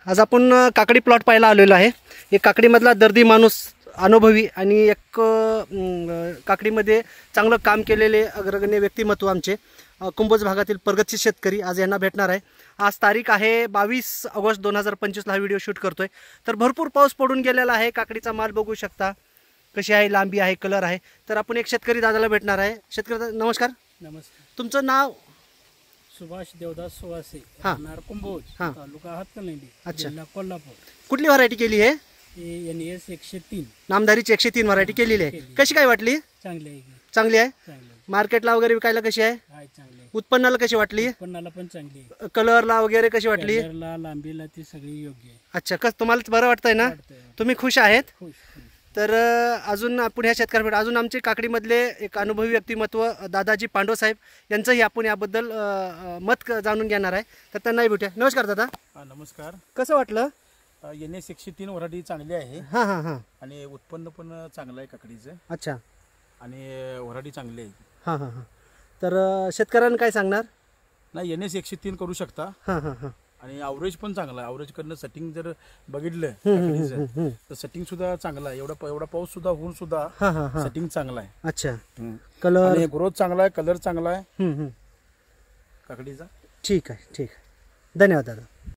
आज आपण काकडी प्लॉट पाहायला आलेलो आहे. एक काकडीमधला दर्दी माणूस, अनुभवी आणि एक काकडीमध्ये चांगलं काम केलेले अग्रगण्य व्यक्तिमत्व आमचे कुंभोज भागातील प्रगतशील शेतकरी आज यांना भेटणार आहे. आज तारीख आहे 22 ऑगस्ट 2025ला हा व्हिडिओ शूट करतोय. तर भरपूर पाऊस पडून गेलेला आहे. काकडीचा माल बघू शकता कशी आहे, लांबी आहे, कलर आहे. तर आपण एक शेतकरी दादाला भेटणार आहे. शेतकरी दादा नमस्कार. नमस्कार. तुमचं नाव? सुभाष देवदास सुवासे, हां. कुंभोज, हां. तालुका हातकणंगले, अच्छा. जिल्हा कोल्हापूर. कुठली व्हरायटी केली आहे? NS 103 नामदारीची 103 व्हरायटी केलेली आहे. कशी काय वाटली? चांगली आहे. चांगली आहे. चांगली मार्केटला वगैरे विकायला कशी आहे? आहे. चांगली आहे. उत्पन्नाला कशी वाटली? उत्पन्नाला पण चांगली आहे. कलरला वगैरे कशी वाटली? कलरला, लांबीला ती सगळी योग्य आहे. अच्छा, तुम्हाला बरं वाटतंय ना? वाटतंय. तुम्ही खुश आहेत? खुश. तर अजून आपण ह्या शेतकऱ्यांकडे अजून आमचे काकडीमधले एक अनुभवी व्यक्तिमत्व दादाजी पांडवसाहेब यांचंही आपण याबद्दल मत जाणून घेणार आहे. तर त्यांनाही भेटूया. नमस्कार दादा. नमस्कार. कसं वाटलं? NS 103 व्हरायटी चांगली आहे. हां हां हां. आणि उत्पन्न पण चांगलं आहे काकडीचं. अच्छा. आणि व्हरायटी चांगली आहे. हां हां हां. तर शेतकऱ्यांना काय सांगणार? नाही, NS 103 करू शकता. हां हां हां. आणि ॲव्हरेज पण चांगला आहे. ॲव्हरेज करणं सेटिंग जर बघितलं काकडीचं तर सेटिंग सुद्धा चांगला आहे. एवढा पाऊस सुद्धा होऊन सुद्धा हां हां हां. सेटिंग चांगला आहे. अच्छा. कलर आणि ग्रोथ चांगला आहे, कलर चांगला आहे काकडीचा. ठीक आहे, ठीक आहे. धन्यवाद दादा.